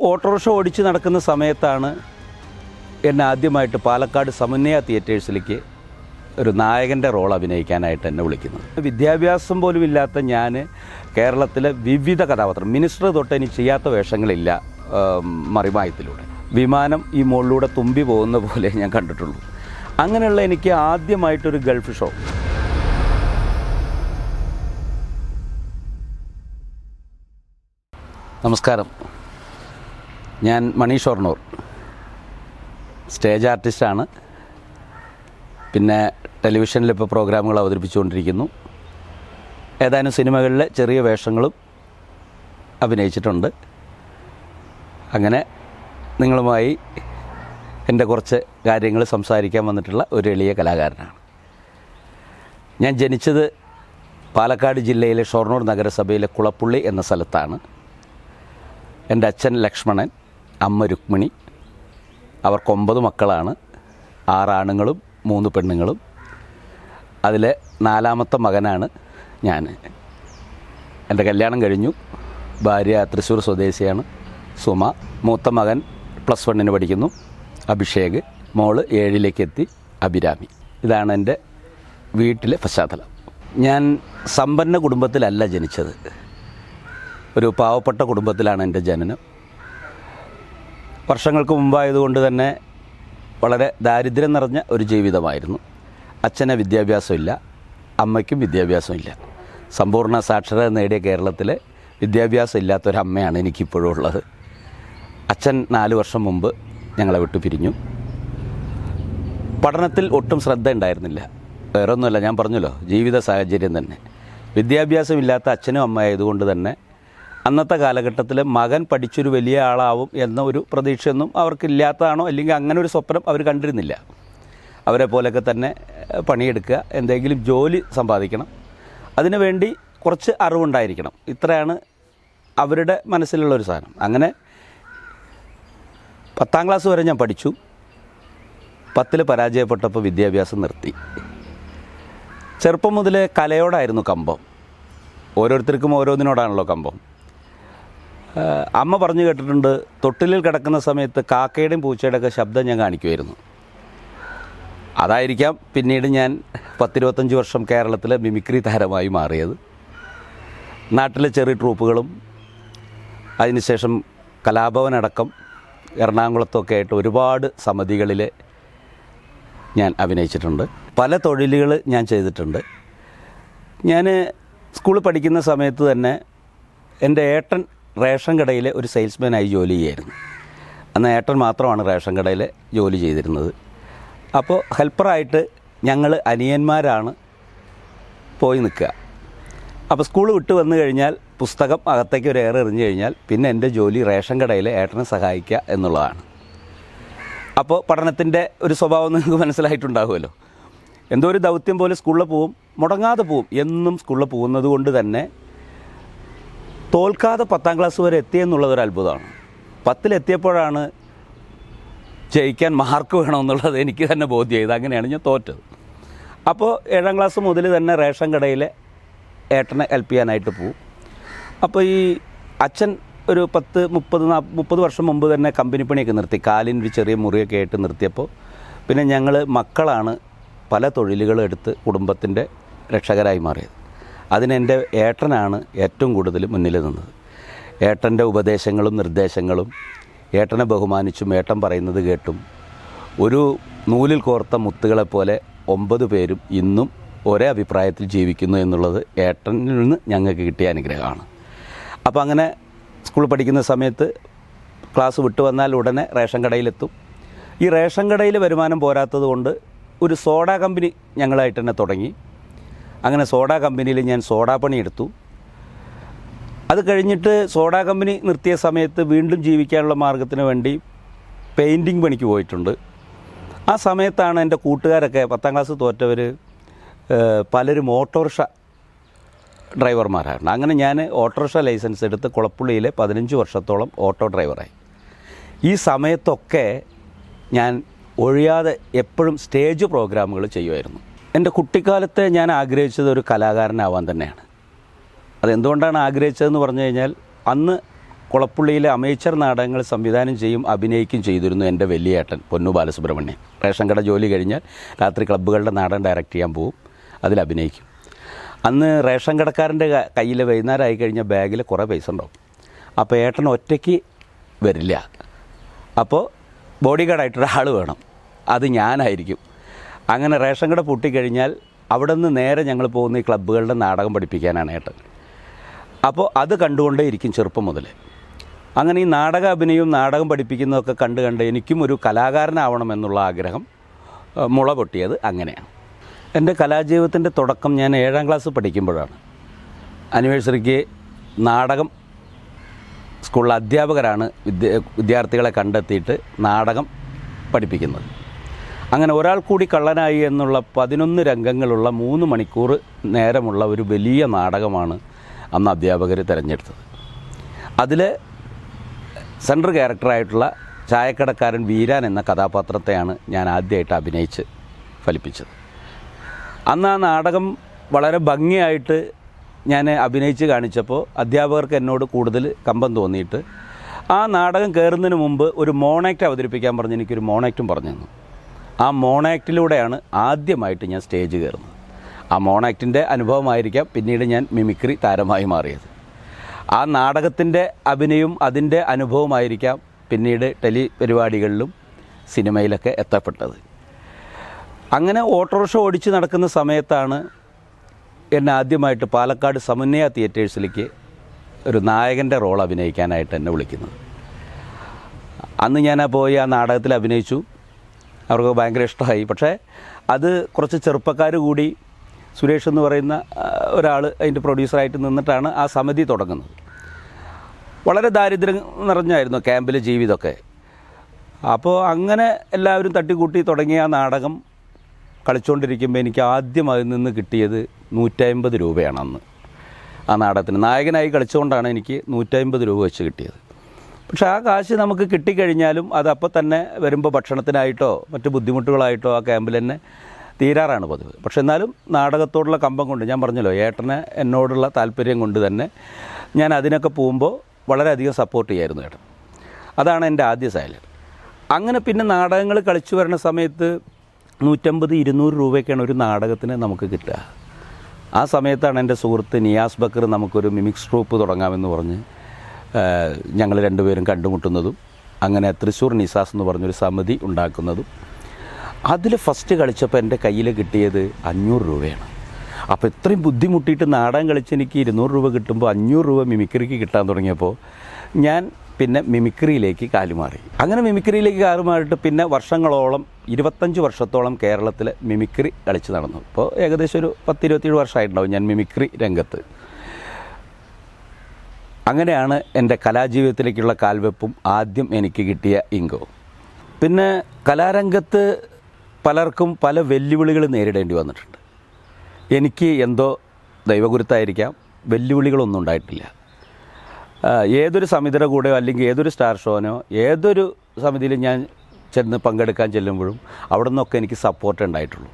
Autorickshaw ഓടിച്ച് നടക്കുന്ന സമയത്താണ് എന്നെ ആദ്യമായിട്ട് പാലക്കാട് സമന്വയ തിയേറ്റേഴ്സിലേക്ക് ഒരു നായകൻ്റെ റോൾ അഭിനയിക്കാനായിട്ട് എന്നെ വിളിക്കുന്നത്. വിദ്യാഭ്യാസം പോലും ഇല്ലാത്ത ഞാൻ കേരളത്തിലെ വിവിധ കഥാപാത്രം, മിനിസ്റ്റർ തൊട്ട് എനിക്ക് ചെയ്യാത്ത വേഷങ്ങളില്ല മറിമായത്തിലൂടെ. വിമാനം ഈ മുകളിലൂടെ തുമ്പി പോകുന്ന പോലെ ഞാൻ കണ്ടിട്ടുള്ളൂ. അങ്ങനെയുള്ള എനിക്ക് ആദ്യമായിട്ടൊരു ഗൾഫ് ഷോ. നമസ്കാരം, ഞാൻ മണി ഷൊർണൂർ, സ്റ്റേജ് ആർട്ടിസ്റ്റാണ്. പിന്നെ ടെലിവിഷനിൽ ഇപ്പോൾ പ്രോഗ്രാമുകൾ അവതരിപ്പിച്ചുകൊണ്ടിരിക്കുന്നു. ഏതാനും സിനിമകളിലെ ചെറിയ വേഷങ്ങളും അഭിനയിച്ചിട്ടുണ്ട്. അങ്ങനെ നിങ്ങളുമായി എൻ്റെ കുറച്ച് കാര്യങ്ങൾ സംസാരിക്കാൻ വന്നിട്ടുള്ള ഒരു എളിയ കലാകാരനാണ്. ഞാൻ ജനിച്ചത് പാലക്കാട് ജില്ലയിലെ ഷൊർണൂർ നഗരസഭയിലെ കുളപ്പുള്ളി എന്ന സ്ഥലത്താണ്. എൻ്റെ അച്ഛൻ ലക്ഷ്മണൻ, അമ്മ രുക്മിണി. അവർക്ക് 9 മക്കളാണ്, 6 ആണുങ്ങളും 3 പെണ്ണുങ്ങളും. അതിലെ 4ാമത്തെ മകനാണ് ഞാൻ. എൻ്റെ കല്യാണം കഴിഞ്ഞു. ഭാര്യ തൃശ്ശൂർ സ്വദേശിയാണ്, സുമ. മൂത്ത മകൻ +1 പഠിക്കുന്നു, അഭിഷേക്. മോള് 7ലേക്ക് എത്തി, അഭിരാമി. ഇതാണ് എൻ്റെ വീട്ടിലെ പശ്ചാത്തലം. ഞാൻ സമ്പന്ന കുടുംബത്തിലല്ല ജനിച്ചത്. ഒരു പാവപ്പെട്ട കുടുംബത്തിലാണ് എൻ്റെ ജനനം. വർഷങ്ങൾക്ക് മുമ്പായതുകൊണ്ട് തന്നെ വളരെ ദാരിദ്ര്യം നിറഞ്ഞ ഒരു ജീവിതമായിരുന്നു. അച്ഛന് വിദ്യാഭ്യാസമില്ല, അമ്മയ്ക്കും വിദ്യാഭ്യാസമില്ല. സമ്പൂർണ്ണ സാക്ഷരത നേടിയ കേരളത്തിലെ വിദ്യാഭ്യാസം ഇല്ലാത്തൊരമ്മയാണ് എനിക്കിപ്പോഴും ഉള്ളത്. അച്ഛൻ 4 വർഷം മുമ്പ് ഞങ്ങളെ വിട്ടു പിരിഞ്ഞു. പഠനത്തിൽ ഒട്ടും ശ്രദ്ധ ഉണ്ടായിരുന്നില്ല. വേറൊന്നുമല്ല, ഞാൻ പറഞ്ഞല്ലോ, ജീവിത സാഹചര്യം തന്നെ. വിദ്യാഭ്യാസമില്ലാത്ത അച്ഛനും അമ്മയായതുകൊണ്ട് തന്നെ അന്നത്തെ കാലഘട്ടത്തിൽ മകൻ പഠിച്ചൊരു വലിയ ആളാവും എന്ന ഒരു പ്രതീക്ഷയൊന്നും അവർക്കില്ലാത്തതാണോ, അല്ലെങ്കിൽ അങ്ങനെ ഒരു സ്വപ്നം അവർ കണ്ടിരുന്നില്ല. അവരെ പോലെയൊക്കെ തന്നെ പണിയെടുക്കുക, എന്തെങ്കിലും ജോലി സമ്പാദിക്കണം, അതിനു വേണ്ടി കുറച്ച് അറിവുണ്ടായിരിക്കണം. ഇത്രയാണ് അവരുടെ മനസ്സിലുള്ളൊരു സാധനം. അങ്ങനെ 10ാം ക്ലാസ് വരെ ഞാൻ പഠിച്ചു. 10ൽ പരാജയപ്പെട്ടപ്പോൾ വിദ്യാഭ്യാസം നിർത്തി. ചെറുപ്പം മുതലേ കലയോടായിരുന്നു കമ്പം. ഓരോരുത്തർക്കും ഓരോന്നിനോടാണല്ലോ കമ്പം. അമ്മ പറഞ്ഞു കേട്ടിട്ടുണ്ട്, തൊട്ടിലിൽ കിടക്കുന്ന സമയത്ത് കാക്കയുടെയും പൂച്ചയുടെയൊക്കെ ശബ്ദം ഞാൻ കാണിക്കുമായിരുന്നു. അതായിരിക്കാം പിന്നീട് ഞാൻ 10-25 വർഷം കേരളത്തിലെ മിമിക്രി താരമായി മാറിയത്. നാട്ടിലെ ചെറിയ ട്രൂപ്പുകളും അതിനുശേഷം കലാഭവനടക്കം എറണാകുളത്തൊക്കെ ആയിട്ട് ഒരുപാട് സമിതികളിൽ ഞാൻ അഭിനയിച്ചിട്ടുണ്ട്. പല തൊഴിലുകൾ ഞാൻ ചെയ്തിട്ടുണ്ട്. ഞാൻ സ്കൂളിൽ പഠിക്കുന്ന സമയത്ത് തന്നെ എൻ്റെ ഏട്ടൻ റേഷൻ കടയിൽ ഒരു സെയിൽസ്മാനായി ജോലി ചെയ്യായിരുന്നു. അന്ന് ഏട്ടൻ മാത്രമാണ് റേഷൻ കടയിൽ ജോലി ചെയ്തിരുന്നത്. അപ്പോൾ ഹെൽപ്പറായിട്ട് ഞങ്ങൾ അനിയന്മാരാണ് പോയി നിൽക്കുക. അപ്പോൾ സ്കൂൾ വിട്ട് വന്നു കഴിഞ്ഞാൽ പുസ്തകം അകത്തേക്ക് ഒരു എറിഞ്ഞു കഴിഞ്ഞാൽ പിന്നെ എൻ്റെ ജോലി റേഷൻ കടയിൽ ഏട്ടനെ സഹായിക്കുക എന്നുള്ളതാണ്. അപ്പോൾ പഠനത്തിൻ്റെ ഒരു സ്വഭാവം നിങ്ങൾക്ക് മനസ്സിലായിട്ടുണ്ടാകുമല്ലോ. എന്തോ ഒരു ദൗത്യം പോലെ സ്കൂളിൽ പോവും, മുടങ്ങാതെ പോവും. എന്നും സ്കൂളിൽ പോകുന്നത് കൊണ്ട് തന്നെ തോൽക്കാതെ 10ാം ക്ലാസ് വരെ എത്തിയെന്നുള്ളതൊരു അത്ഭുതമാണ്. 10ലെത്തിയപ്പോഴാണ് ജയിക്കാൻ മാർക്ക് വേണമെന്നുള്ളത് എനിക്ക് തന്നെ ബോധ്യമായത്. അങ്ങനെയാണ് ഞാൻ തോറ്റത്. അപ്പോൾ 7ാം ക്ലാസ് മുതൽ തന്നെ റേഷൻ കടയിലെ ഏട്ടനെ ഹെൽപ്പ് ചെയ്യാനായിട്ട് പോവും. അപ്പോൾ ഈ അച്ഛൻ ഒരു 30 വർഷം മുമ്പ് തന്നെ കമ്പനി പണിയൊക്കെ നിർത്തി. കാലിനൊരു ചെറിയ മുറിയൊക്കെ ആയിട്ട് നിർത്തിയപ്പോൾ പിന്നെ ഞങ്ങൾ മക്കളാണ് പല തൊഴിലുകളെടുത്ത് കുടുംബത്തിൻ്റെ രക്ഷകരായി മാറിയത്. അതിനെൻ്റെ ഏട്ടനാണ് ഏറ്റവും കൂടുതൽ മുന്നിൽ നിന്നത്. ഏട്ടൻ്റെ ഉപദേശങ്ങളും നിർദ്ദേശങ്ങളും, ഏട്ടനെ ബഹുമാനിച്ചും ഏട്ടൻ പറയുന്നത് കേട്ടും ഒരു നൂലിൽ കോർത്ത മുത്തുകളെപ്പോലെ 9 പേരും ഇന്നും ഒരേ അഭിപ്രായത്തിൽ ജീവിക്കുന്നു എന്നുള്ളത് ഏട്ടനിൽ നിന്ന് ഞങ്ങൾക്ക് കിട്ടിയ അനുഗ്രഹമാണ്. അപ്പോൾ അങ്ങനെ സ്കൂൾ പഠിക്കുന്ന സമയത്ത് ക്ലാസ് വിട്ടു വന്നാൽ ഉടനെ റേഷൻ കടയിലെത്തും. ഈ റേഷൻ കടയിൽ വരുമാനം പോരാത്തത് കൊണ്ട് ഒരു സോഡ കമ്പനി ഞങ്ങളായിട്ട് തന്നെ തുടങ്ങി. അങ്ങനെ സോഡ കമ്പനിയിൽ ഞാൻ സോഡാ പണി എടുത്തു. അത് കഴിഞ്ഞിട്ട് സോഡാ കമ്പനി നിർത്തിയ സമയത്ത് വീണ്ടും ജീവിക്കാനുള്ള മാർഗത്തിന് വേണ്ടി പെയിൻറ്റിങ് പണിക്ക് പോയിട്ടുണ്ട്. ആ സമയത്താണ് എൻ്റെ കൂട്ടുകാരൊക്കെ 10ാം ക്ലാസ് തോറ്റവർ പലരും ഓട്ടോറിക്ഷ ഡ്രൈവർമാരായിരുന്നു. അങ്ങനെ ഞാൻ ഓട്ടോറിക്ഷ ലൈസൻസ് എടുത്ത് കുളപ്പുള്ളിയിലെ 15 വർഷത്തോളം ഓട്ടോ ഡ്രൈവറായി. ഈ സമയത്തൊക്കെ ഞാൻ ഒഴിയാതെ എപ്പോഴും സ്റ്റേജ് പ്രോഗ്രാമുകൾ ചെയ്യുമായിരുന്നു. എൻ്റെ കുട്ടിക്കാലത്തെ ഞാൻ ആഗ്രഹിച്ചത് ഒരു കലാകാരനാവാൻ തന്നെയാണ്. അതെന്തുകൊണ്ടാണ് ആഗ്രഹിച്ചതെന്ന് പറഞ്ഞു കഴിഞ്ഞാൽ, അന്ന് കുളപ്പുള്ളിയിലെ അമേച്ചർ നാടകങ്ങൾ സംവിധാനം ചെയ്യും അഭിനയിക്കുകയും ചെയ്തിരുന്നു എൻ്റെ വലിയേട്ടൻ പൊന്നു ബാലസുബ്രഹ്മണ്യൻ. റേഷൻ കട ജോലി കഴിഞ്ഞാൽ രാത്രി ക്ലബ്ബുകളുടെ നാടകം ഡയറക്റ്റ് ചെയ്യാൻ പോവും, അതിൽ അഭിനയിക്കും. അന്ന് റേഷൻ കടക്കാരൻ്റെ കയ്യിൽ വൈകുന്നേരം ആയി കഴിഞ്ഞാൽ ബാഗിൽ കുറേ പൈസ ഉണ്ടാവും. അപ്പോൾ ഏട്ടൻ ഒറ്റയ്ക്ക് വരില്ല, അപ്പോൾ ബോഡി ഗാർഡായിട്ടൊരാൾ വേണം, അത് ഞാനായിരിക്കും. അങ്ങനെ റേഷൻ കട പൂട്ടിക്കഴിഞ്ഞാൽ അവിടെ നിന്ന് നേരെ ഞങ്ങൾ പോകുന്ന ഈ ക്ലബ്ബുകളുടെ നാടകം പഠിപ്പിക്കാനാണ് ഏട്ടൻ. അപ്പോൾ അത് കണ്ടുകൊണ്ടേ ഇരിക്കും ചെറുപ്പം മുതൽ. അങ്ങനെ ഈ നാടക അഭിനയവും നാടകം പഠിപ്പിക്കുന്നതൊക്കെ കണ്ട് എനിക്കും ഒരു കലാകാരനാവണമെന്നുള്ള ആഗ്രഹം മുള പൊട്ടിയത് അങ്ങനെയാണ്. എൻ്റെ കലാജീവിതത്തിൻ്റെ തുടക്കം ഞാൻ 7ാം ക്ലാസ് പഠിക്കുമ്പോഴാണ്. ആനിവേഴ്സറിക്ക് നാടകം സ്കൂളിലെ അധ്യാപകരാണ് വിദ്യാർത്ഥികളെ കണ്ടെത്തിയിട്ട് നാടകം പഠിപ്പിക്കുന്നത്. അങ്ങനെ ഒരാൾ കൂടി കള്ളനായി എന്നുള്ള 11 രംഗങ്ങളുള്ള 3 മണിക്കൂർ നേരമുള്ള ഒരു വലിയ നാടകമാണ് അന്ന് അധ്യാപകർ തിരഞ്ഞെടുത്തത്. അതിൽ സെൻട്രൽ ക്യാരക്ടറായിട്ടുള്ള ചായക്കടക്കാരൻ വീരാൻ എന്ന കഥാപാത്രത്തെയാണ് ഞാൻ ആദ്യമായിട്ട് അഭിനയിച്ച് ഫലിപ്പിച്ചത്. അന്ന് ആ നാടകം വളരെ ഭംഗിയായിട്ട് ഞാൻ അഭിനയിച്ച് കാണിച്ചപ്പോൾ അധ്യാപകർക്ക് എന്നോട് കൂടുതൽ കമ്പം തോന്നിയിട്ട് ആ നാടകം കയറുന്നതിന് മുമ്പ് ഒരു മോണാക്റ്റ് അവതരിപ്പിക്കാൻ പറഞ്ഞ് എനിക്കൊരു മോണാക്റ്റും പറഞ്ഞു തന്നു. ആ മോണാക്റ്റിലൂടെയാണ് ആദ്യമായിട്ട് ഞാൻ സ്റ്റേജ് കയറുന്നത്. ആ മോണാക്റ്റിൻ്റെ അനുഭവമായിരിക്കാം പിന്നീട് ഞാൻ മിമിക്രി താരമായി മാറിയത്. ആ നാടകത്തിൻ്റെ അഭിനയവും അതിൻ്റെ അനുഭവമായിരിക്കാം പിന്നീട് ടെലി പരിപാടികളിലും സിനിമയിലൊക്കെ എത്തപ്പെട്ടത്. അങ്ങനെ ഓട്ടോറിക്ഷ ഓടിച്ച് നടക്കുന്ന സമയത്താണ് എന്നെ ആദ്യമായിട്ട് പാലക്കാട് സമന്വയ തിയേറ്റേഴ്സിലേക്ക് ഒരു നായകൻ്റെ റോൾ അഭിനയിക്കാനായിട്ട് എന്നെ വിളിക്കുന്നത്. അന്ന് ഞാൻ പോയി ആ നാടകത്തിൽ അഭിനയിച്ചു. അവർക്ക് ഭയങ്കര ഇഷ്ടമായി. പക്ഷേ അത് കുറച്ച് ചെറുപ്പക്കാർ കൂടി സുരേഷ് എന്ന് പറയുന്ന ഒരാൾ അതിൻ്റെ പ്രൊഡ്യൂസറായിട്ട് നിന്നിട്ടാണ് ആ സമിതി തുടങ്ങുന്നത്. വളരെ ദാരിദ്ര്യം നിറഞ്ഞായിരുന്നു ക്യാമ്പിലെ ജീവിതമൊക്കെ. അപ്പോൾ അങ്ങനെ എല്ലാവരും തട്ടിക്കൂട്ടി തുടങ്ങിയ ആ നാടകം കളിച്ചുകൊണ്ടിരിക്കുമ്പോൾ എനിക്ക് ആദ്യം അതിൽ നിന്ന് കിട്ടിയത് 150 രൂപയാണ് അന്ന്. ആ നാടകത്തിന് നായകനായി കളിച്ചുകൊണ്ടാണ് എനിക്ക് 150 രൂപ വെച്ച് കിട്ടിയത്. പക്ഷേ ആ കാശ് നമുക്ക് കിട്ടിക്കഴിഞ്ഞാലും അത് അപ്പോൾ തന്നെ വരുമ്പോൾ ഭക്ഷണത്തിനായിട്ടോ മറ്റ് ബുദ്ധിമുട്ടുകളായിട്ടോ ആ ക്യാമ്പിൽ തന്നെ തീരാറാണ് പതിവ്. പക്ഷെ എന്നാലും നാടകത്തോടുള്ള കമ്പം കൊണ്ട്, ഞാൻ പറഞ്ഞല്ലോ ഏട്ടനെ എന്നോടുള്ള താല്പര്യം കൊണ്ട് തന്നെ ഞാൻ അതിനൊക്കെ പോകുമ്പോൾ വളരെയധികം സപ്പോർട്ട് ചെയ്യായിരുന്നു ഏട്ടൻ. അതാണ് എൻ്റെ ആദ്യ സാലറി. അങ്ങനെ പിന്നെ നാടകങ്ങൾ കളിച്ചു വരുന്ന സമയത്ത് 150-200 രൂപയൊക്കെയാണ് ഒരു നാടകത്തിന് നമുക്ക് കിട്ടുക. ആ സമയത്താണ് എൻ്റെ സുഹൃത്ത് നിയാസ് ബക്കർ നമുക്കൊരു മിമിക്സ് ട്രൂപ്പ് തുടങ്ങാമെന്ന് പറഞ്ഞ് ഞങ്ങൾ രണ്ടുപേരും കണ്ടുമുട്ടുന്നതും അങ്ങനെ തൃശ്ശൂർ നിസാസ് എന്ന് പറഞ്ഞൊരു സമിതി ഉണ്ടാക്കുന്നതും. അതിൽ ഫസ്റ്റ് കളിച്ചപ്പോൾ എൻ്റെ കയ്യിൽ കിട്ടിയത് 500 രൂപയാണ്. അപ്പോൾ ഇത്രയും ബുദ്ധിമുട്ടിയിട്ട് നാടകം കളിച്ച് എനിക്ക് 200 രൂപ കിട്ടുമ്പോൾ 500 രൂപ മിമിക്രിക്ക് കിട്ടാൻ തുടങ്ങിയപ്പോൾ ഞാൻ പിന്നെ മിമിക്രിയിലേക്ക് കാലുമാറി. അങ്ങനെ മിമിക്രിയിലേക്ക് കാലുമാറിയിട്ട് പിന്നെ വർഷങ്ങളോളം 25 വർഷത്തോളം കേരളത്തിൽ മിമിക്രി കളിച്ച് നടന്നു. ഇപ്പോൾ ഏകദേശം ഒരു 10-27 വർഷമായിട്ടുണ്ടാവും ഞാൻ മിമിക്രി രംഗത്ത്. അങ്ങനെയാണ് എൻ്റെ കലാജീവിതത്തിലേക്കുള്ള കാൽവെപ്പും ആദ്യം എനിക്ക് കിട്ടിയ ഇങ്കോ. പിന്നെ കലാരംഗത്ത് പലർക്കും പല വെല്ലുവിളികൾ നേരിടേണ്ടി വന്നിട്ടുണ്ട്. എനിക്ക് എന്തോ ദൈവഗുരുത്തായിരിക്കാം, വെല്ലുവിളികളൊന്നും ഉണ്ടായിട്ടില്ല. ഏതൊരു സമിതിയുടെ കൂടെയോ അല്ലെങ്കിൽ ഏതൊരു സ്റ്റാർ ഷോനോ ഏതൊരു സമിതിയിലും ഞാൻ ചെന്ന് പങ്കെടുക്കാൻ ചെല്ലുമ്പോഴും അവിടെ നിന്നൊക്കെ എനിക്ക് സപ്പോർട്ട് ഉണ്ടായിട്ടുള്ളൂ.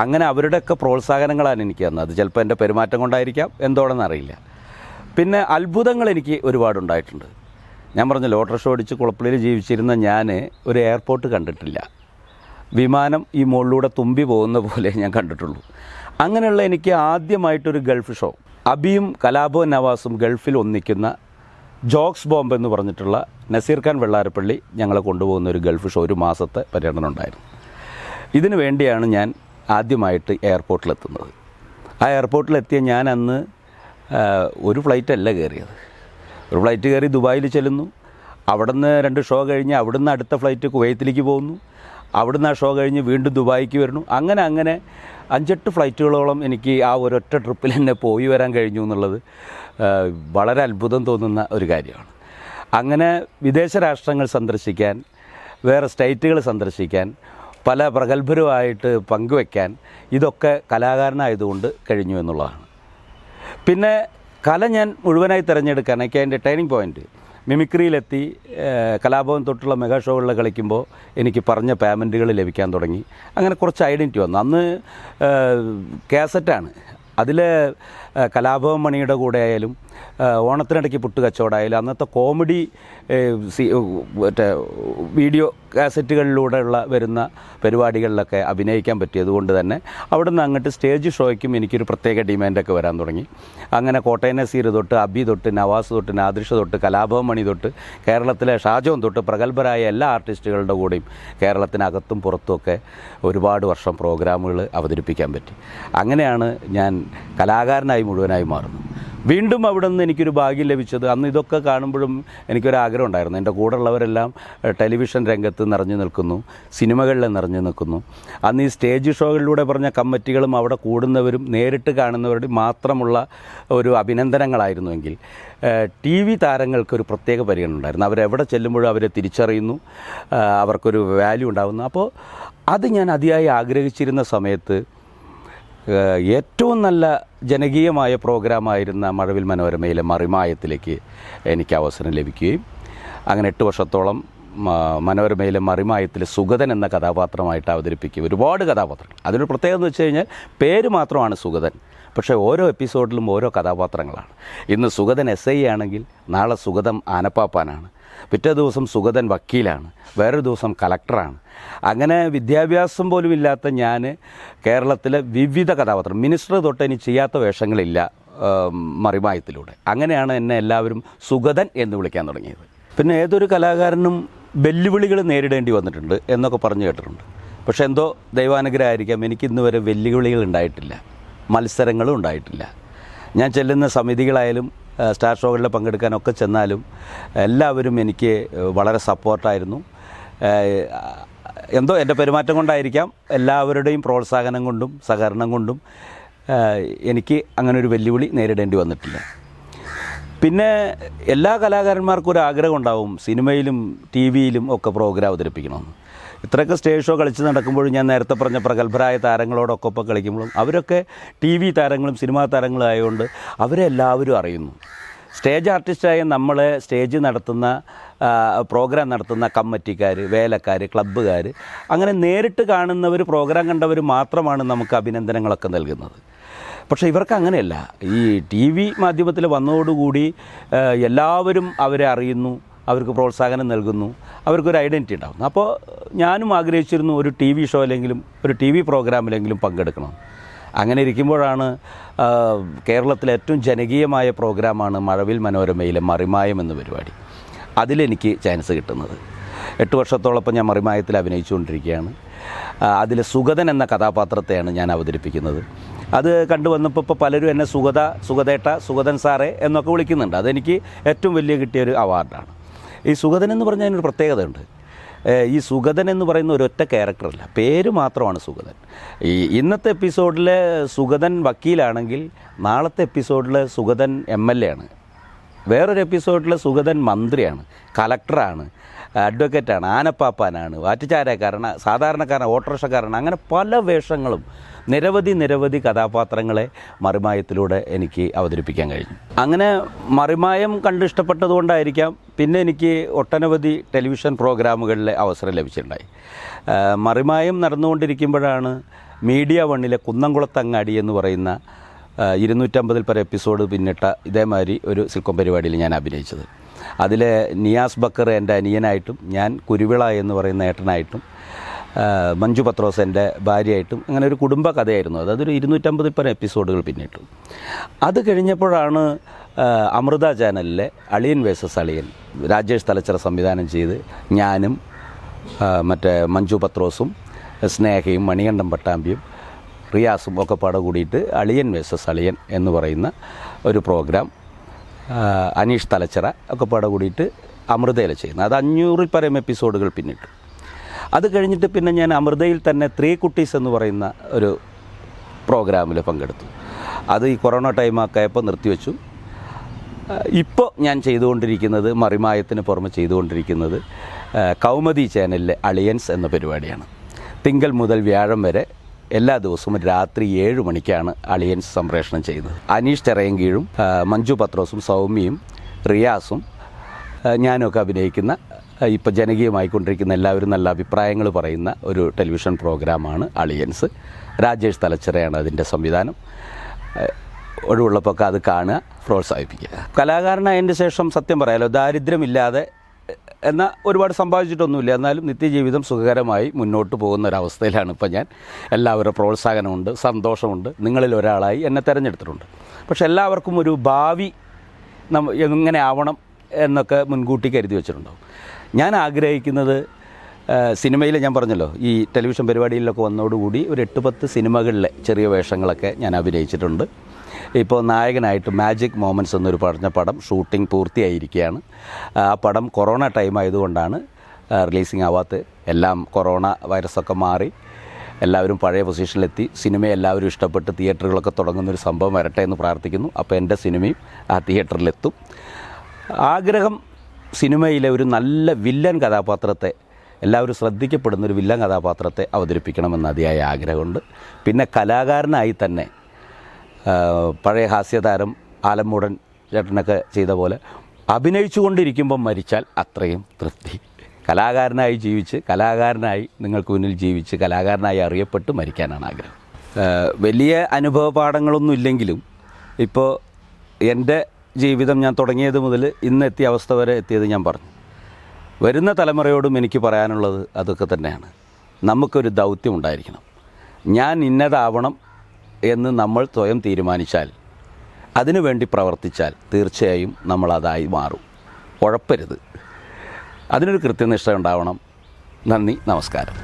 അങ്ങനെ അവരുടെയൊക്കെ പ്രോത്സാഹനങ്ങളാണ് എനിക്ക് തന്നത്. അത് ചിലപ്പോൾ എൻ്റെ പെരുമാറ്റം കൊണ്ടായിരിക്കാം, എന്തോടെന്നറിയില്ല. പിന്നെ അത്ഭുതങ്ങൾ എനിക്ക് ഒരുപാടുണ്ടായിട്ടുണ്ട്. ഞാൻ പറഞ്ഞല്ലോ ഓട്ടോറിക്ഷ ഓടിച്ച് കുളപ്പള്ളിയിൽ ജീവിച്ചിരുന്ന ഞാൻ ഒരു എയർപോർട്ട് കണ്ടിട്ടില്ല. വിമാനം ഈ മുകളിലൂടെ തുമ്പി പോകുന്ന പോലെ ഞാൻ കണ്ടിട്ടുള്ളൂ. അങ്ങനെയുള്ള എനിക്ക് ആദ്യമായിട്ടൊരു ഗൾഫ് ഷോ, അബിയും കലാഭവൻ നവാസും ഗൾഫിൽ ഒന്നിക്കുന്ന ജോക്സ് ബോംബ് എന്ന് പറഞ്ഞിട്ടുള്ള നസീർ ഖാൻ വെള്ളാരപ്പള്ളി ഞങ്ങളെ കൊണ്ടുപോകുന്ന ഒരു ഗൾഫ് ഷോ, ഒരു മാസത്തെ പര്യടനം ഉണ്ടായിരുന്നു. ഇതിനു വേണ്ടിയാണ് ഞാൻ ആദ്യമായിട്ട് എയർപോർട്ടിലെത്തുന്നത്. ആ എയർപോർട്ടിലെത്തിയ ഞാൻ അന്ന് ഒരു ഫ്ലൈറ്റല്ല കയറിയത്. ഒരു ഫ്ലൈറ്റ് കയറി ദുബായിൽ ചെല്ലുന്നു. അവിടുന്ന് 2 ഷോ കഴിഞ്ഞ് അവിടുന്ന് അടുത്ത ഫ്ലൈറ്റ് കുവൈത്തിലേക്ക് പോകുന്നു. അവിടുന്ന് ആ ഷോ കഴിഞ്ഞ് വീണ്ടും ദുബായിക്ക് വരുന്നു. അങ്ങനെ 5-8 ഫ്ലൈറ്റുകളോളം എനിക്ക് ആ ഒരൊറ്റ ട്രിപ്പിൽ തന്നെ പോയി വരാൻ കഴിഞ്ഞു എന്നുള്ളത് വളരെ അത്ഭുതം തോന്നുന്ന ഒരു കാര്യമാണ്. അങ്ങനെ വിദേശ രാഷ്ട്രങ്ങൾ സന്ദർശിക്കാൻ, വേറെ സ്റ്റേറ്റുകൾ സന്ദർശിക്കാൻ, പല പ്രഗത്ഭരുമായിട്ട് പങ്കുവയ്ക്കാൻ ഇതൊക്കെ കലാകാരനായതുകൊണ്ട് കഴിഞ്ഞു എന്നുള്ളതാണ്. പിന്നെ കല ഞാൻ മുഴുവനായി തിരഞ്ഞെടുക്കാൻ എനിക്ക് അതിൻ്റെ ടേണിംഗ് പോയിൻറ്റ് മിമിക്രിയിലെത്തി. കലാഭവൻ തൊട്ടുള്ള മെഗാ ഷോകളിൽ കളിക്കുമ്പോൾ എനിക്ക് പറഞ്ഞ പേയ്മെൻറ്റുകൾ ലഭിക്കാൻ തുടങ്ങി. അങ്ങനെ കുറച്ച് ഐഡൻറ്റിറ്റി വന്നു. അന്ന് കാസറ്റാണ്. അതിൽ കലാഭവൻ മണിയുടെ കൂടെ ആയാലും ഓണത്തിനിടയ്ക്ക് പുട്ട് കച്ചവടമായാലും അന്നത്തെ കോമഡി മറ്റേ വീഡിയോ കാസറ്റുകളിലൂടെയുള്ള വരുന്ന പരിപാടികളിലൊക്കെ അഭിനയിക്കാൻ പറ്റിയതുകൊണ്ട് തന്നെ അവിടെ നിന്ന് അങ്ങോട്ട് സ്റ്റേജ് ഷോയ്ക്കും എനിക്കൊരു പ്രത്യേക ഡിമാൻഡൊക്കെ വരാൻ തുടങ്ങി. അങ്ങനെ കോട്ടയം നസീർ തൊട്ട് അബി തൊട്ട് നവാസ് തൊട്ട് നാദിർഷ തൊട്ട് കലാഭവൻ മണി തൊട്ട് കേരളത്തിലെ ഷാജോൻ തൊട്ട് പ്രഗത്ഭരായ എല്ലാ ആർട്ടിസ്റ്റുകളുടെ കൂടെയും കേരളത്തിനകത്തും പുറത്തുമൊക്കെ ഒരുപാട് വർഷം പ്രോഗ്രാമുകൾ അവതരിപ്പിക്കാൻ പറ്റി. അങ്ങനെയാണ് ഞാൻ കലാകാരനായി മുഴുവനായി മാറുന്നത്. വീണ്ടും അവിടെ നിന്ന് എനിക്കൊരു ഭാഗ്യം ലഭിച്ചത്, അന്ന് ഇതൊക്കെ കാണുമ്പോഴും എനിക്കൊരാഗ്രഹം ഉണ്ടായിരുന്നു. എൻ്റെ കൂടെയുള്ളവരെല്ലാം ടെലിവിഷൻ രംഗത്ത് നിറഞ്ഞു നിൽക്കുന്നു, സിനിമകളിൽ നിറഞ്ഞു നിൽക്കുന്നു. അന്ന് ഈ സ്റ്റേജ് ഷോകളിലൂടെ പറഞ്ഞ കമ്മിറ്റികളും അവിടെ കൂടുന്നവരും നേരിട്ട് കാണുന്നവരുടെ മാത്രമുള്ള ഒരു അഭിനന്ദനങ്ങളായിരുന്നുവെങ്കിൽ ടി വി താരങ്ങൾക്കൊരു പ്രത്യേക പരിഗണന ഉണ്ടായിരുന്നു. അവരെവിടെ ചെല്ലുമ്പോഴും അവരെ തിരിച്ചറിയുന്നു, അവർക്കൊരു വാല്യൂ ഉണ്ടാകുന്നു. അപ്പോൾ അത് ഞാൻ അതിയായി ആഗ്രഹിച്ചിരുന്ന സമയത്ത് ഏറ്റവും നല്ല ജനകീയമായ പ്രോഗ്രാമായിരുന്ന മഴവിൽ മനോരമയിലെ മറിമായത്തിലേക്ക് എനിക്ക് അവസരം ലഭിക്കുകയും അങ്ങനെ 8 വർഷത്തോളം മനോരമയിലെ മറിമായത്തിൽ സുഗതൻ എന്ന കഥാപാത്രമായിട്ട് അവതരിപ്പിക്കുകയും ഒരുപാട് കഥാപാത്രങ്ങൾ. അതിനൊരു പ്രത്യേകത എന്ന് വെച്ച് കഴിഞ്ഞാൽ പേര് മാത്രമാണ് സുഗതൻ, പക്ഷേ ഓരോ എപ്പിസോഡിലും ഓരോ കഥാപാത്രങ്ങളാണ്. ഇന്ന് സുഗതൻ SI ആണെങ്കിൽ നാളെ സുഗതൻ ആനപ്പാപ്പാനാണ്, പിറ്റേ ദിവസം സുഗതൻ വക്കീലാണ്, വേറൊരു ദിവസം കലക്ടറാണ്. അങ്ങനെ വിദ്യാഭ്യാസം പോലും ഇല്ലാത്ത ഞാൻ കേരളത്തിലെ വിവിധ കഥാപാത്രം, മിനിസ്റ്റർ തൊട്ട് എനിക്ക് ചെയ്യാത്ത വേഷങ്ങളില്ല മറിമായത്തിലൂടെ. അങ്ങനെയാണ് എന്നെ എല്ലാവരും സുഗതൻ എന്ന് വിളിക്കാൻ തുടങ്ങിയത്. പിന്നെ ഏതൊരു കലാകാരനും വെല്ലുവിളികൾ നേരിടേണ്ടി വന്നിട്ടുണ്ട് എന്നൊക്കെ പറഞ്ഞു കേട്ടിട്ടുണ്ട്. പക്ഷേ എന്തോ ദൈവാനുഗ്രഹമായിരിക്കാം എനിക്കിന്ന് വരെ വെല്ലുവിളികൾ ഉണ്ടായിട്ടില്ല, മത്സരങ്ങളും ഉണ്ടായിട്ടില്ല. ഞാൻ ചെല്ലുന്ന സമിതികളായാലും സ്റ്റാർ ഷോകളിൽ പങ്കെടുക്കാനൊക്കെ ചെന്നാലും എല്ലാവരും എനിക്ക് വളരെ സപ്പോർട്ടായിരുന്നു. എന്തോ എൻ്റെ പെരുമാറ്റം കൊണ്ടായിരിക്കാം, എല്ലാവരുടെയും പ്രോത്സാഹനം കൊണ്ടും സഹകരണം കൊണ്ടും എനിക്ക് അങ്ങനെ ഒരു വെല്ലുവിളി നേരിടേണ്ടി വന്നിട്ടില്ല. പിന്നെ എല്ലാ കലാകാരന്മാർക്കും ഒരു ആഗ്രഹം ഉണ്ടാവും സിനിമയിലും ടി വിയിലും ഒക്കെ പ്രോഗ്രാം അവതരിപ്പിക്കണമെന്ന്. ഇത്രയൊക്കെ സ്റ്റേജ് ഷോ കളിച്ച് നടക്കുമ്പോഴും ഞാൻ നേരത്തെ പറഞ്ഞ പ്രഗത്ഭരായ താരങ്ങളോടൊക്കെ ഒപ്പം കളിക്കുമ്പോഴും അവരൊക്കെ ടി വി താരങ്ങളും സിനിമാ താരങ്ങളും ആയതുകൊണ്ട് അവരെല്ലാവരും അറിയുന്നു. സ്റ്റേജ് ആർട്ടിസ്റ്റായ നമ്മളെ സ്റ്റേജ് നടത്തുന്ന പ്രോഗ്രാം നടത്തുന്ന കമ്മിറ്റിക്കാർ, വേലക്കാർ, ക്ലബ്ബുകാർ, അങ്ങനെ നേരിട്ട് കാണുന്നവർ, പ്രോഗ്രാം കണ്ടവർ മാത്രമാണ് നമുക്ക് അഭിനന്ദനങ്ങളൊക്കെ നൽകുന്നത്. പക്ഷേ ഇവർക്ക് അങ്ങനെയല്ല. ഈ ടി വി മാധ്യമത്തിൽ വന്നതോടുകൂടി എല്ലാവരും അവരെ അറിയുന്നു, അവർക്ക് പ്രോത്സാഹനം നൽകുന്നു, അവർക്കൊരു ഐഡൻറ്റിറ്റി ഉണ്ടാകുന്നു. അപ്പോൾ ഞാനും ആഗ്രഹിച്ചിരുന്നു ഒരു ടി വി ഷോയിലെങ്കിലും ഒരു ടി വി പ്രോഗ്രാമിലെങ്കിലും പങ്കെടുക്കണം. അങ്ങനെ ഇരിക്കുമ്പോഴാണ് കേരളത്തിലെ ഏറ്റവും ജനകീയമായ പ്രോഗ്രാമാണ് മഴവിൽ മനോരമയിലെ മറിമായം എന്ന പരിപാടി. അതിലെനിക്ക് ചാൻസ് കിട്ടുന്നത്. 8 വർഷത്തോളം ഞാൻ മറിമായത്തിൽ അഭിനയിച്ചുകൊണ്ടിരിക്കുകയാണ്. അതിൽ സുഗതൻ എന്ന കഥാപാത്രത്തെയാണ് ഞാൻ അവതരിപ്പിക്കുന്നത്. അത് കണ്ടുവന്നപ്പോൾ ഇപ്പോൾ പലരും എന്നെ സുഗതേട്ട, സുഗതൻ സാറേ എന്നൊക്കെ വിളിക്കുന്നുണ്ട്. അതെനിക്ക് ഏറ്റവും വലിയ കിട്ടിയൊരു അവാർഡാണ്. ഈ സുഗതൻ എന്ന് പറഞ്ഞാൽ അതിനൊരു പ്രത്യേകതയുണ്ട്. ഈ സുഗതൻ എന്ന് പറയുന്ന ഒരൊറ്റ ക്യാരക്ടറല്ല, പേര് മാത്രമാണ് സുഗതൻ. ഈ ഇന്നത്തെ എപ്പിസോഡിലെ സുഗതൻ വക്കീലാണെങ്കിൽ നാളത്തെ എപ്പിസോഡിൽ സുഗതൻ MLA ആണ്, വേറൊരു എപ്പിസോഡിൽ സുഗതൻ മന്ത്രിയാണ്, കലക്ടറാണ്, അഡ്വക്കേറ്റാണ്, ആനപ്പാപ്പാനാണ്, വാറ്റുചാരക്കാരനാണ്, സാധാരണക്കാരനാണ്, ഓട്ടോറിക്ഷക്കാരനാണ്. അങ്ങനെ പല വേഷങ്ങളും നിരവധി കഥാപാത്രങ്ങളെ മറിമായത്തിലൂടെ എനിക്ക് അവതരിപ്പിക്കാൻ കഴിഞ്ഞു. അങ്ങനെ മറിമായം കണ്ടിഷ്ടപ്പെട്ടതുകൊണ്ടായിരിക്കാം പിന്നെ എനിക്ക് ഒട്ടനവധി ടെലിവിഷൻ പ്രോഗ്രാമുകളിലെ അവസരം ലഭിച്ചിട്ടുണ്ടായി. മറിമായം നടന്നുകൊണ്ടിരിക്കുമ്പോഴാണ് മീഡിയ വണ്ണിലെ കുന്നംകുളത്തങ്ങാടി എന്ന് പറയുന്ന 250 പരം എപ്പിസോഡ് പിന്നിട്ട ഇതേമാതിരി ഒരു സിൽക്കോം പരിപാടിയിൽ ഞാൻ അഭിനയിച്ചത്. അതിൽ നിയാസ് ബക്കർ എൻ്റെ അനിയനായിട്ടും ഞാൻ കുരുവിള എന്ന് പറയുന്ന ഏട്ടനായിട്ടും മഞ്ജു പത്രോസ് എൻ്റെ ഭാര്യയായിട്ടും അങ്ങനെ ഒരു കുടുംബ കഥയായിരുന്നു. അതൊരു 250 പരം എപ്പിസോഡുകൾ പിന്നിട്ടു. അത് കഴിഞ്ഞപ്പോഴാണ് അമൃത ചാനലിലെ അളിയൻ വേഴ്സസ് അളിയൻ രാജേഷ് തലച്ചിറ സംവിധാനം ചെയ്ത് ഞാനും മറ്റേ മഞ്ജു പത്രോസും സ്നേഹയും മണികണ്ഠൻ പട്ടാമ്പിയും റിയാസും ഒക്കെ പാടെ കൂടിയിട്ട് അളിയൻ വേഴ്സസ് അളിയൻ എന്ന് പറയുന്ന ഒരു പ്രോഗ്രാം അനീഷ് തലച്ചിറ ഒക്കെ പാടെ കൂടിയിട്ട് അമൃതയിൽ ചെയ്യുന്നത്. അത് 500 പരം എപ്പിസോഡുകൾ പിന്നിട്ടു. അത് കഴിഞ്ഞിട്ട് പിന്നെ ഞാൻ അമൃതയിൽ തന്നെ 3 കുട്ടീസ് എന്ന് പറയുന്ന ഒരു പ്രോഗ്രാമിൽ പങ്കെടുത്തു. അത് ഈ കൊറോണ ടൈമൊക്കെ ആയപ്പോൾ നിർത്തിവെച്ചു. ഇപ്പോൾ ഞാൻ ചെയ്തുകൊണ്ടിരിക്കുന്നത് മറിമായത്തിന് പുറമെ ചെയ്തുകൊണ്ടിരിക്കുന്നത് കൗമുദി ചാനലിലെ അളിയൻസ് എന്ന പരിപാടിയാണ്. തിങ്കൾ മുതൽ വ്യാഴം വരെ എല്ലാ ദിവസവും രാത്രി 7 മണിക്കാണ് അളിയൻസ് സംപ്രേഷണം ചെയ്യുന്നത്. അനീഷ് ചെറയൻകീഴും മഞ്ജു പത്രോസും സൗമ്യയും റിയാസും ഞാനൊക്കെ അഭിനയിക്കുന്ന ഇപ്പോൾ ജനകീയമായിക്കൊണ്ടിരിക്കുന്ന എല്ലാവരും നല്ല അഭിപ്രായങ്ങൾ പറയുന്ന ഒരു ടെലിവിഷൻ പ്രോഗ്രാമാണ് അളിയൻസ്. രാജേഷ് തലച്ചിറയാണ് അതിൻ്റെ സംവിധാനം. ഒഴിവുള്ളപ്പോൾ അത് കാണുക, പ്രോത്സാഹിപ്പിക്കുക. കലാകാരനായതിൻ്റെ ശേഷം സത്യം പറയാലോ ദാരിദ്ര്യമില്ലാതെ എന്നാൽ ഒരുപാട് സമ്പാദിച്ചിട്ടൊന്നുമില്ല, എന്നാലും നിത്യജീവിതം സുഖകരമായി മുന്നോട്ട് പോകുന്ന ഒരവസ്ഥയിലാണ് ഇപ്പോൾ ഞാൻ. എല്ലാവരുടെ പ്രോത്സാഹനമുണ്ട്, സന്തോഷമുണ്ട്, നിങ്ങളിൽ ഒരാളായി എന്നെ തിരഞ്ഞെടുത്തിട്ടുണ്ട്. പക്ഷെ എല്ലാവർക്കും ഒരു ഭാവി എങ്ങനെ ആവണം എന്നൊക്കെ മുൻകൂട്ടി കരുതി വെച്ചിട്ടുണ്ടാവും. ഞാൻ ആഗ്രഹിക്കുന്നത് സിനിമയിൽ ഞാൻ പറഞ്ഞല്ലോ, ഈ ടെലിവിഷൻ പരിപാടിയിലൊക്കെ വന്നതോടുകൂടി ഒരു 8-10 സിനിമകളിലെ ചെറിയ വേഷങ്ങളൊക്കെ ഞാൻ അഭിനയിച്ചിട്ടുണ്ട്. ഇപ്പോൾ നായകനായിട്ട് മാജിക് മൊമെൻറ്റ്സ് എന്നൊരു പറഞ്ഞ പടം ഷൂട്ടിംഗ് പൂർത്തിയായിരിക്കുകയാണ്. ആ പടം കൊറോണ ടൈം ആയതുകൊണ്ടാണ് റിലീസിങ് ആവാത്തത്. എല്ലാം കൊറോണ വൈറസൊക്കെ മാറി എല്ലാവരും പഴയ പൊസിഷനിലെത്തി. സിനിമയെ എല്ലാവരും ഇഷ്ടപ്പെട്ട് തിയേറ്ററുകളൊക്കെ തുടങ്ങുന്നൊരു സംഭവം വരട്ടെ എന്ന് പ്രാർത്ഥിക്കുന്നു. അപ്പോൾ എൻ്റെ സിനിമയും ആ തിയേറ്ററിലെത്തും. ആഗ്രഹം സിനിമയിലെ ഒരു നല്ല വില്ലൻ കഥാപാത്രത്തെ, എല്ലാവരും ശ്രദ്ധിക്കപ്പെടുന്നൊരു വില്ലൻ കഥാപാത്രത്തെ അവതരിപ്പിക്കണമെന്ന് അതിയായ ആഗ്രഹമുണ്ട്. പിന്നെ കലാകാരനായി തന്നെ പഴയ ഹാസ്യതാരം ആലമ്മൂടൻ ചേട്ടനൊക്കെ ചെയ്ത പോലെ അഭിനയിച്ചു കൊണ്ടിരിക്കുമ്പം മരിച്ചാൽ അത്രയും തൃപ്തി. കലാകാരനായി ജീവിച്ച്, കലാകാരനായി നിങ്ങൾക്ക് മുന്നിൽ ജീവിച്ച്, കലാകാരനായി അറിയപ്പെട്ട് മരിക്കാനാണ് ആഗ്രഹം. വലിയ അനുഭവ പാഠങ്ങളൊന്നും ഇല്ലെങ്കിലും ഇപ്പോൾ എൻ്റെ ജീവിതം ഞാൻ തുടങ്ങിയത് മുതൽ ഇന്നെത്തിയ അവസ്ഥ വരെ എത്തിയത് ഞാൻ പറഞ്ഞു. വരുന്ന തലമുറയോടും എനിക്ക് പറയാനുള്ളത് അതൊക്കെ തന്നെയാണ്. നമുക്കൊരു ദൗത്യം ഉണ്ടായിരിക്കണം. ഞാൻ ഇന്നതാവണം എന്ന് നമ്മൾ സ്വയം തീരുമാനിച്ചാൽ, അതിനുവേണ്ടി പ്രവർത്തിച്ചാൽ തീർച്ചയായും നമ്മളതായി മാറും. ഉഴപ്പരുത്. അതിനൊരു കൃത്യനിഷ്ഠ ഉണ്ടാവണം. നന്ദി, നമസ്കാരം.